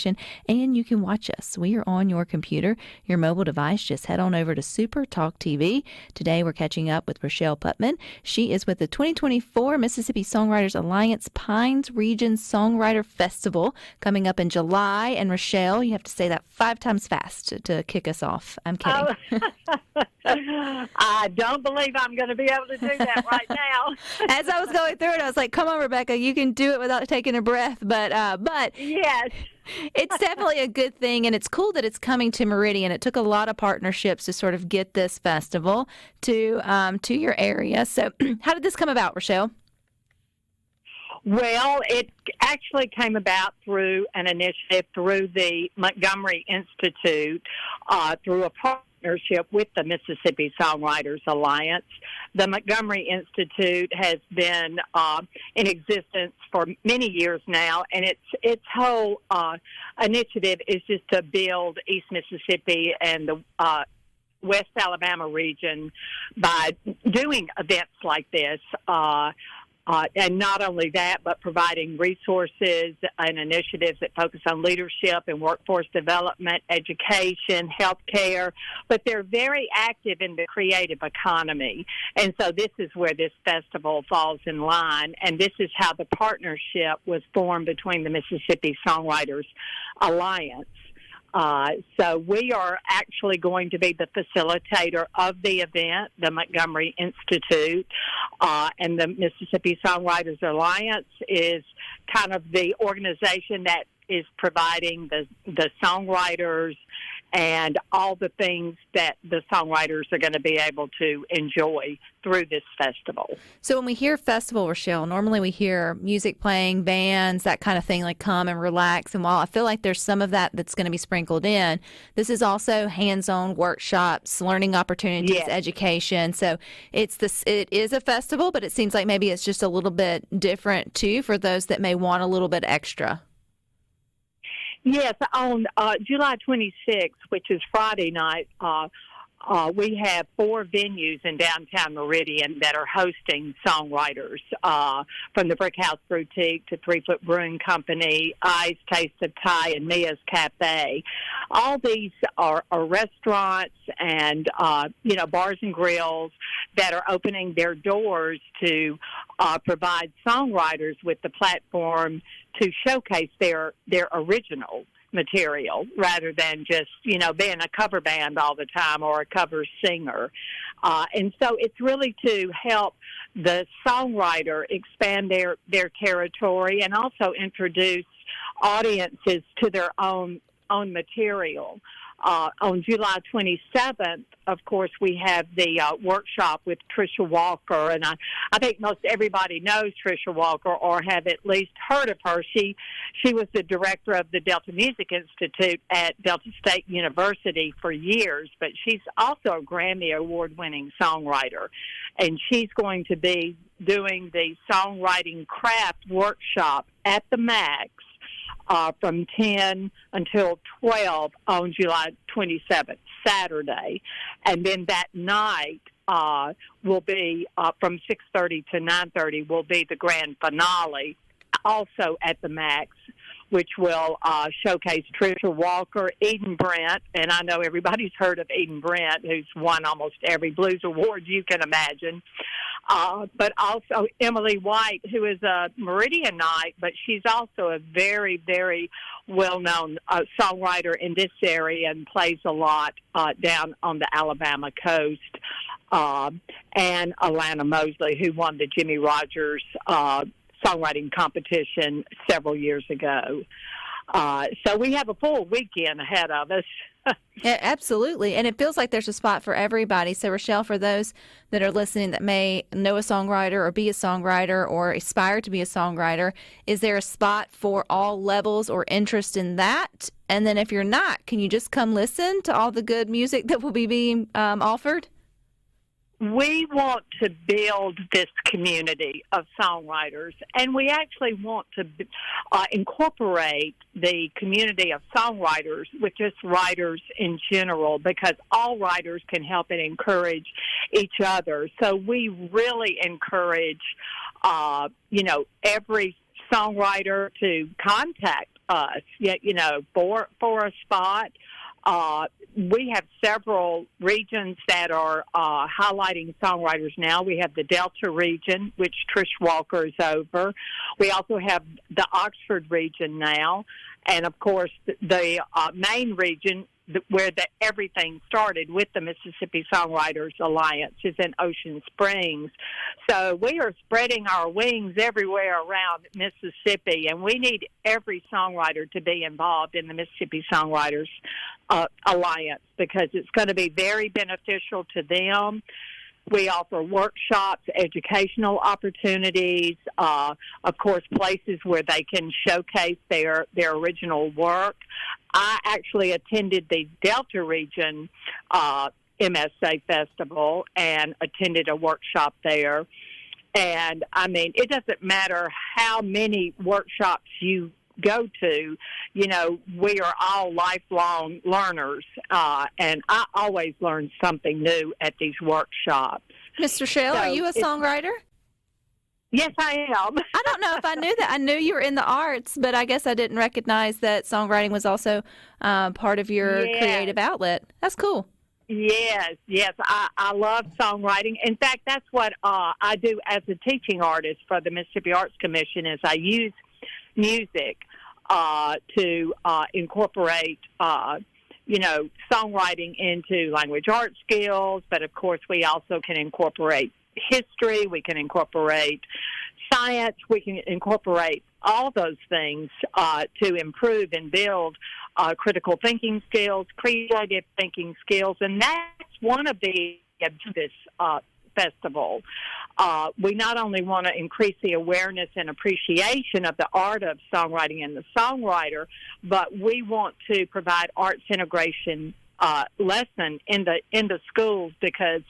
and you can watch us. We are on your computer, your mobile device. Just head on over to SuperTalk TV. Today we're catching up with Richelle Putnam. She is with the 2024 Mississippi Songwriters Alliance Pines Region Songwriter Festival coming up in July. And Richelle, you have to say that 5 times fast to kick us off. I'm kidding. Oh. I don't believe I'm going to be able to do that right now. As I was going through it, I was like, come on, Rebecca, you can do it without taking a breath. But yes. It's definitely a good thing, and it's cool that it's coming to Meridian. It took a lot of partnerships to sort of get this festival to your area. So how did this come about, Richelle? Well, it actually came about through an initiative through the Montgomery Institute, through a partnership with the Mississippi Songwriters Alliance. The Montgomery Institute has been in existence for many years now, and its whole initiative is just to build East Mississippi and the West Alabama region by doing events like this. And not only that, but providing resources and initiatives that focus on leadership and workforce development, education, healthcare. But they're very active in the creative economy. And so this is where this festival falls in line. And this is how the partnership was formed between the Mississippi Songwriters Alliance. So we are actually going to be the facilitator of the event, the Montgomery Institute, and the Mississippi Songwriters Alliance is kind of the organization that is providing the songwriters and all the things that the songwriters are going to be able to enjoy through this festival. So when we hear festival, Richelle, normally we hear music playing, bands, that kind of thing, like come and relax. And while I feel like there's some of that that's going to be sprinkled in, this is also hands-on workshops, learning opportunities, yes, education. So it is a festival, but it seems like maybe it's just a little bit different too for those that may want a little bit extra. Yes, on July 26th, which is Friday night, we have 4 venues in downtown Meridian that are hosting songwriters, from the Brick House Boutique to 3 Foot Brewing Company, I's Taste of Thai, and Mia's Cafe. All these are restaurants and, bars and grills that are opening their doors to provide songwriters with the platform to showcase their original material rather than just, being a cover band all the time or a cover singer. And so it's really to help the songwriter expand their territory and also introduce audiences to their own material. On July 27th, of course, we have the workshop with Tricia Walker, and I think most everybody knows Tricia Walker or have at least heard of her. She was the director of the Delta Music Institute at Delta State University for years, but she's also a Grammy Award-winning songwriter, and she's going to be doing the songwriting craft workshop at the Max from 10 until 12 on July 27th, Saturday. And then that night will be from 6:30 to 9:30 will be the grand finale, also at the Max, which will showcase Tricia Walker, Eden Brent, and I know everybody's heard of Eden Brent, who's won almost every blues award you can imagine, but also Emily White, who is a Meridianite, but she's also a very, very well-known songwriter in this area and plays a lot down on the Alabama coast, and Alana Mosley, who won the Jimmy Rogers songwriting competition several years ago. So we have a full weekend ahead of us. Yeah, absolutely. And it feels like there's a spot for everybody. So, Richelle, for those that are listening that may know a songwriter or be a songwriter or aspire to be a songwriter, is there a spot for all levels or interest in that? And then if you're not, can you just come listen to all the good music that will be being offered? We want to build this community of songwriters, and we actually want to incorporate the community of songwriters with just writers in general, because all writers can help and encourage each other. So we really encourage, every songwriter to contact us, for a spot. We have several regions that are highlighting songwriters now. We have the Delta region, which Trish Walker is over. We also have the Oxford region now. And, of course, the main region where everything started with the Mississippi Songwriters Alliance is in Ocean Springs. So we are spreading our wings everywhere around Mississippi, and we need every songwriter to be involved in the Mississippi Songwriters Alliance because it's going to be very beneficial to them. We offer workshops, educational opportunities, of course, places where they can showcase their original work. I actually attended the Delta Region MSA Festival and attended a workshop there. And, I mean, it doesn't matter how many workshops you go to, we are all lifelong learners, and I always learn something new at these workshops. Ms. Richelle, are you a songwriter? Yes, I am. I don't know if I knew that. I knew you were in the arts, but I guess I didn't recognize that songwriting was also part of your creative outlet. That's cool. Yes. I love songwriting. In fact, that's what I do as a teaching artist for the Mississippi Arts Commission is I use music to incorporate, songwriting into language arts skills. But, of course, we also can incorporate history. We can incorporate science. We can incorporate all those things to improve and build critical thinking skills, creative thinking skills. And that's one of the this festival. We not only want to increase the awareness and appreciation of the art of songwriting and the songwriter, but we want to provide arts integration lesson in the schools because,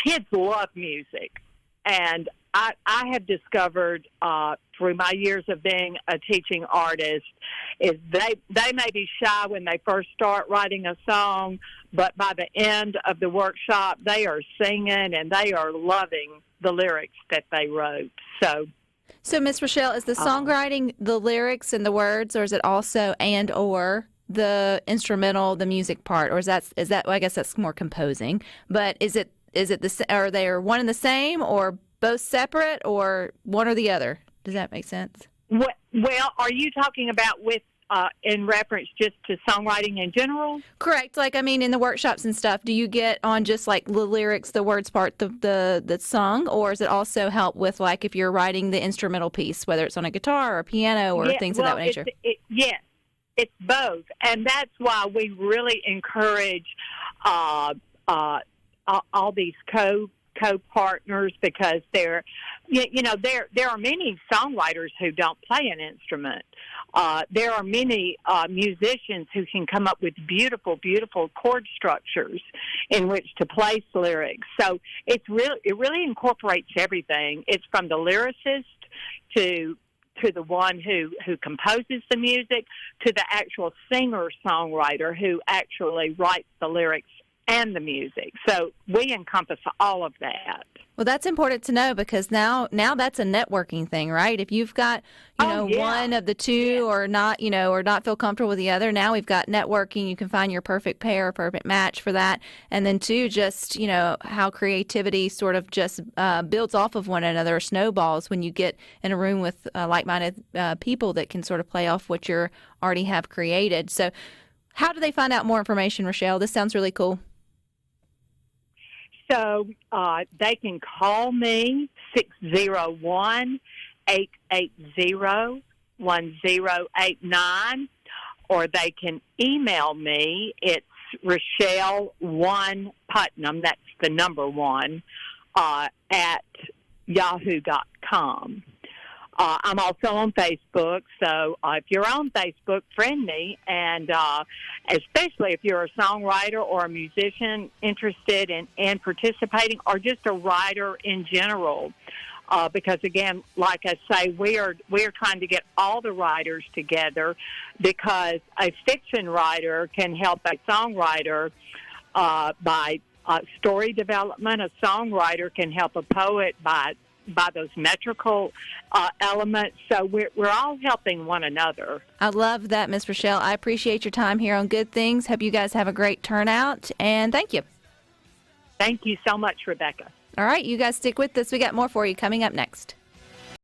kids love music. And I have discovered through my years of being a teaching artist is they may be shy when they first start writing a song, but by the end of the workshop, they are singing and they are loving the lyrics that they wrote. So Ms. Richelle, is the songwriting the lyrics and the words, or is it also and or the instrumental, the music part, or is that? Well, I guess that's more composing. But is it are they one and the same, or both separate, or one or the other? Does that make sense? Well, are you talking about with in reference just to songwriting in general? Correct. Like, I mean, in the workshops and stuff, do you get on just like the lyrics, the words part, the song, or does it also help with like if you're writing the instrumental piece, whether it's on a guitar or a piano or things of that nature? Yes, it's both, and that's why we really encourage all these co-partners because there are many songwriters who don't play an instrument. There are many musicians who can come up with beautiful, beautiful chord structures in which to place lyrics. So it really incorporates everything. It's from the lyricist to the one who composes the music to the actual singer-songwriter who actually writes the lyrics and the music. So we encompass all of that. Well, that's important to know because now that's a networking thing, right? If you've got, one of the two or not, or not feel comfortable with the other, now we've got networking. You can find your perfect pair, perfect match for that. And then two, just, how creativity sort of just builds off of one another, snowballs when you get in a room with like-minded people that can sort of play off what you already have created. So how do they find out more information, Richelle? This sounds really cool. So they can call me, 601-880-1089, or they can email me. It's Richelle Putnam, that's the number 1, at yahoo.com. I'm also on Facebook, so if you're on Facebook, friend me, and especially if you're a songwriter or a musician interested in participating or just a writer in general, because, again, like I say, we are trying to get all the writers together because a fiction writer can help a songwriter by story development. A songwriter can help a poet by by those metrical elements. So we're all helping one another. I love that, Miss Richelle. I appreciate your time here on Good Things. Hope you guys have a great turnout, and thank you. Thank you so much, Rebecca. All right, you guys stick with us. We got more for you coming up next.